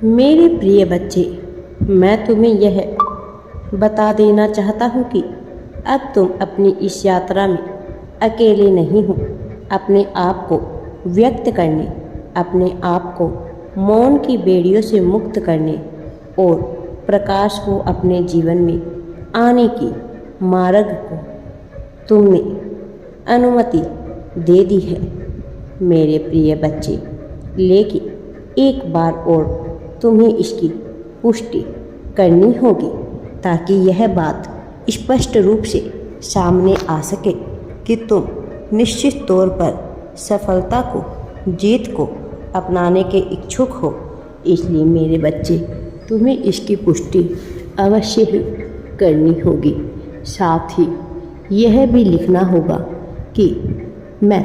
मेरे प्रिय बच्चे, मैं तुम्हें यह बता देना चाहता हूँ कि अब तुम अपनी इस यात्रा में अकेले नहीं हो। अपने आप को व्यक्त करने, अपने आप को मौन की बेड़ियों से मुक्त करने और प्रकाश को अपने जीवन में आने की मार्ग को तुमने अनुमति दे दी है मेरे प्रिय बच्चे। लेकिन एक बार और तुम्हें इसकी पुष्टि करनी होगी ताकि यह बात स्पष्ट रूप से सामने आ सके कि तुम निश्चित तौर पर सफलता को, जीत को अपनाने के इच्छुक हो। इसलिए मेरे बच्चे, तुम्हें इसकी पुष्टि अवश्य ही करनी होगी। साथ ही यह भी लिखना होगा कि मैं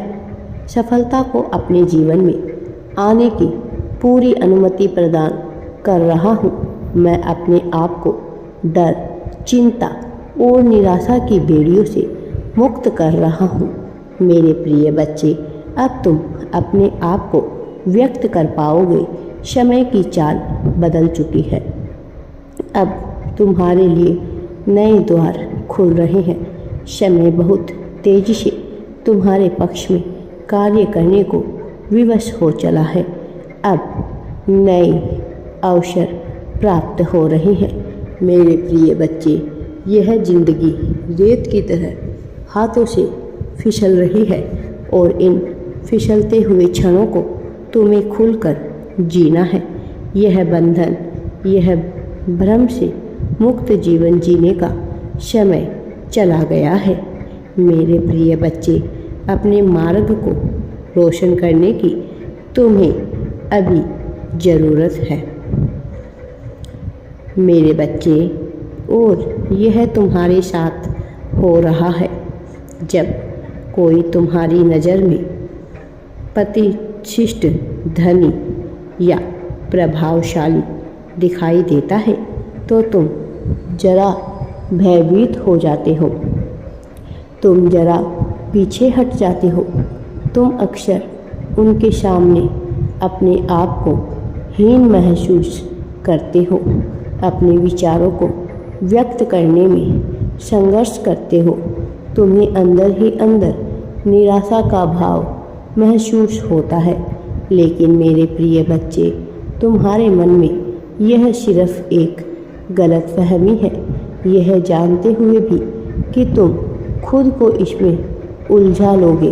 सफलता को अपने जीवन में आने की पूरी अनुमति प्रदान कर रहा हूँ। मैं अपने आप को डर, चिंता और निराशा की बेड़ियों से मुक्त कर रहा हूँ। मेरे प्रिय बच्चे, अब तुम अपने आप को व्यक्त कर पाओगे। समय की चाल बदल चुकी है। अब तुम्हारे लिए नए द्वार खुल रहे हैं। समय बहुत तेजी से तुम्हारे पक्ष में कार्य करने को विवश हो चला है। अब नए अवसर प्राप्त हो रहे हैं। मेरे प्रिय बच्चे, यह जिंदगी रेत की तरह हाथों से फिसल रही है और इन फिसलते हुए क्षणों को तुम्हें खुलकर जीना है। यह बंधन, यह भ्रम से मुक्त जीवन जीने का समय चला गया है। मेरे प्रिय बच्चे, अपने मार्ग को रोशन करने की तुम्हें अभी ज़रूरत है मेरे बच्चे, और यह तुम्हारे साथ हो रहा है। जब कोई तुम्हारी नज़र में प्रतिष्ठित, धनी या प्रभावशाली दिखाई देता है तो तुम जरा भयभीत हो जाते हो, तुम जरा पीछे हट जाते हो। तुम अक्सर उनके सामने अपने आप को हीन महसूस करते हो, अपने विचारों को व्यक्त करने में संघर्ष करते हो। तुम्हें अंदर ही अंदर निराशा का भाव महसूस होता है। लेकिन मेरे प्रिय बच्चे, तुम्हारे मन में यह सिर्फ एक गलतफहमी है। यह जानते हुए भी कि तुम खुद को इसमें उलझा लोगे,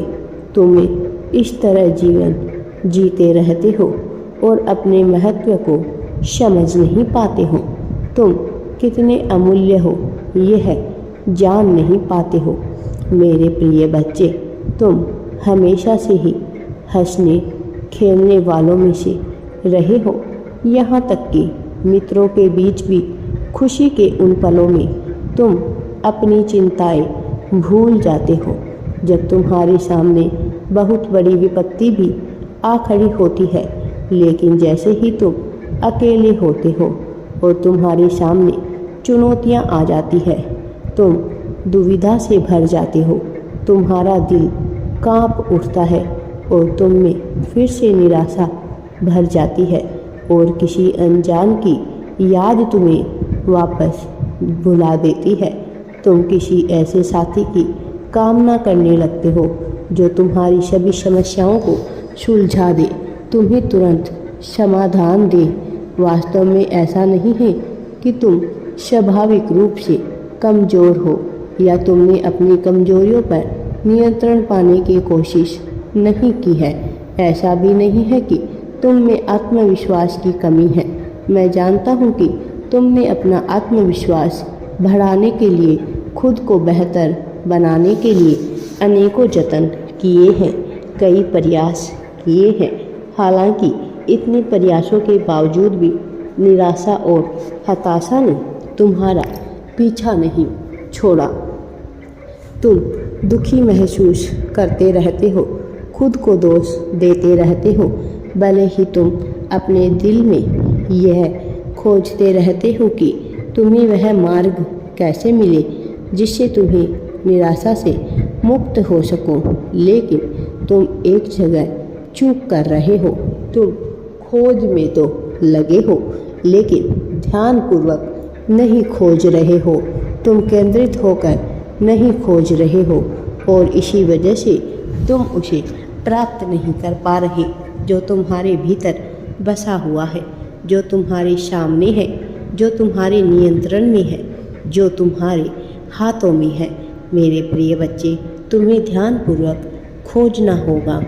तुम्हें इस तरह जीवन जीते रहते हो और अपने महत्व को समझ नहीं पाते हो। तुम कितने अमूल्य हो यह जान नहीं पाते हो। मेरे प्रिय बच्चे, तुम हमेशा से ही हंसने खेलने वालों में से रहे हो। यहाँ तक कि मित्रों के बीच भी खुशी के उन पलों में तुम अपनी चिंताएं भूल जाते हो। जब तुम्हारे सामने बहुत बड़ी विपत्ति भी आ खड़ी होती है, लेकिन जैसे ही तुम अकेले होते हो और तुम्हारे सामने चुनौतियां आ जाती है, तुम दुविधा से भर जाते हो। तुम्हारा दिल कांप उठता है और तुम में फिर से निराशा भर जाती है और किसी अनजान की याद तुम्हें वापस भुला देती है। तुम किसी ऐसे साथी की कामना करने लगते हो जो तुम्हारी सभी समस्याओं को सुलझा दे, तुम्हें तुरंत समाधान दे। वास्तव में ऐसा नहीं है कि तुम स्वाभाविक रूप से कमज़ोर हो या तुमने अपनी कमजोरियों पर नियंत्रण पाने की कोशिश नहीं की है। ऐसा भी नहीं है कि तुम में आत्मविश्वास की कमी है। मैं जानता हूँ कि तुमने अपना आत्मविश्वास बढ़ाने के लिए, खुद को बेहतर बनाने के लिए अनेकों जतन किए हैं, कई प्रयास किए हैं। हालांकि इतने प्रयासों के बावजूद भी निराशा और हताशा ने तुम्हारा पीछा नहीं छोड़ा। तुम दुखी महसूस करते रहते हो, खुद को दोष देते रहते हो, भले ही तुम अपने दिल में यह खोजते रहते हो कि तुम्हें वह मार्ग कैसे मिले जिससे तुम्हें निराशा से मुक्त हो सको। लेकिन तुम एक जगह चूक कर रहे हो। तुम खोज में तो लगे हो, लेकिन ध्यानपूर्वक नहीं खोज रहे हो। तुम केंद्रित होकर नहीं खोज रहे हो और इसी वजह से तुम उसे प्राप्त नहीं कर पा रहे जो तुम्हारे भीतर बसा हुआ है, जो तुम्हारे सामने है, जो तुम्हारे नियंत्रण में है, जो तुम्हारे हाथों में है। मेरे प्रिय बच्चे, तुम्हें ध्यानपूर्वक खोजना होगा।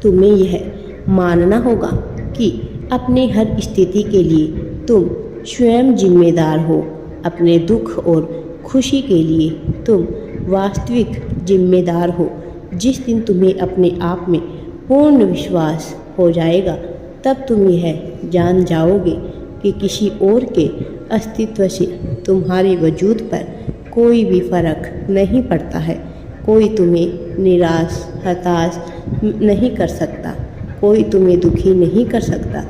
तुम्हें यह मानना होगा कि अपने हर स्थिति के लिए तुम स्वयं जिम्मेदार हो। अपने दुख और खुशी के लिए तुम वास्तविक जिम्मेदार हो। जिस दिन तुम्हें अपने आप में पूर्ण विश्वास हो जाएगा, तब तुम यह जान जाओगे कि किसी और के अस्तित्व से तुम्हारे वजूद पर कोई भी फर्क नहीं पड़ता है। कोई तुम्हें निराश, हताश नहीं कर सकता, कोई तुम्हें दुखी नहीं कर सकता,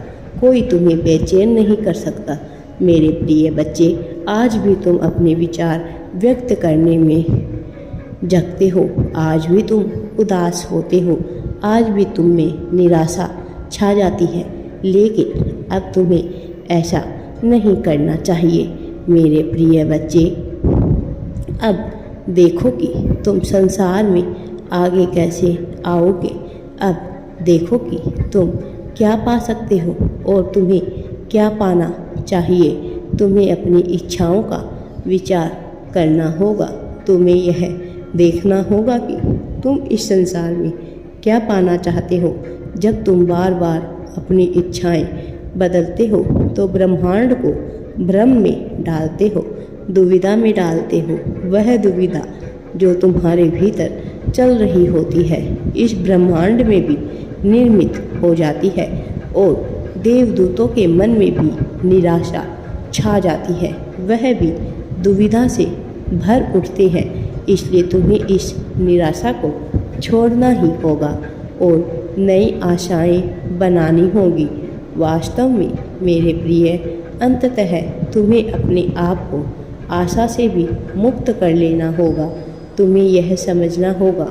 कोई तुम्हें बेचैन नहीं कर सकता। मेरे प्रिय बच्चे, आज भी तुम अपने विचार व्यक्त करने में जगते हो, आज भी तुम उदास होते हो, आज भी तुम में निराशा छा जाती है, लेकिन अब तुम्हें ऐसा नहीं करना चाहिए। मेरे प्रिय बच्चे, अब देखो कि तुम संसार में आगे कैसे आओगे। अब देखो कि तुम क्या पा सकते हो और तुम्हें क्या पाना चाहिए। तुम्हें अपनी इच्छाओं का विचार करना होगा। तुम्हें यह देखना होगा कि तुम इस संसार में क्या पाना चाहते हो। जब तुम बार बार अपनी इच्छाएं बदलते हो तो ब्रह्मांड को भ्रम में डालते हो, दुविधा में डालते हो। वह दुविधा जो तुम्हारे भीतर चल रही होती है, इस ब्रह्मांड में भी निर्मित हो जाती है और देवदूतों के मन में भी निराशा छा जाती है। वह भी दुविधा से भर उठते हैं। इसलिए तुम्हें इस निराशा को छोड़ना ही होगा और नई आशाएं बनानी होगी। वास्तव में मेरे प्रिय, अंततः तुम्हें अपने आप को आशा से भी मुक्त कर लेना होगा। तुम्हें यह समझना होगा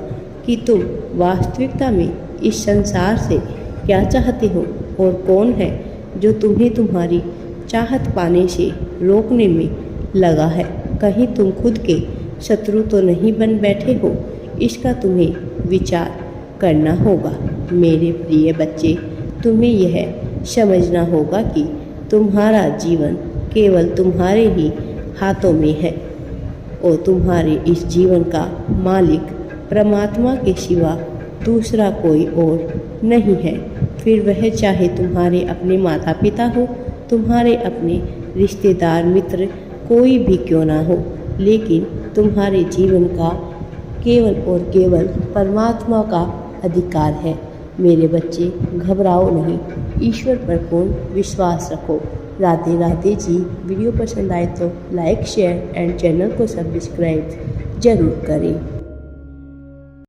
कि तुम वास्तविकता में इस संसार से क्या चाहते हो और कौन है जो तुम्हें तुम्हारी चाहत पाने से रोकने में लगा है। कहीं तुम खुद के शत्रु तो नहीं बन बैठे हो, इसका तुम्हें विचार करना होगा। मेरे प्रिय बच्चे, तुम्हें यह समझना होगा कि तुम्हारा जीवन केवल तुम्हारे ही हाथों में है और तुम्हारे इस जीवन का मालिक परमात्मा के सिवा दूसरा कोई और नहीं है। फिर वह चाहे तुम्हारे अपने माता पिता हो, तुम्हारे अपने रिश्तेदार, मित्र, कोई भी क्यों ना हो, लेकिन तुम्हारे जीवन का केवल और केवल परमात्मा का अधिकार है। मेरे बच्चे, घबराओ नहीं, ईश्वर पर पूर्ण विश्वास रखो। राधे राधे जी। वीडियो पसंद आए तो लाइक, शेयर एंड चैनल को सब्सक्राइब जरूर करें।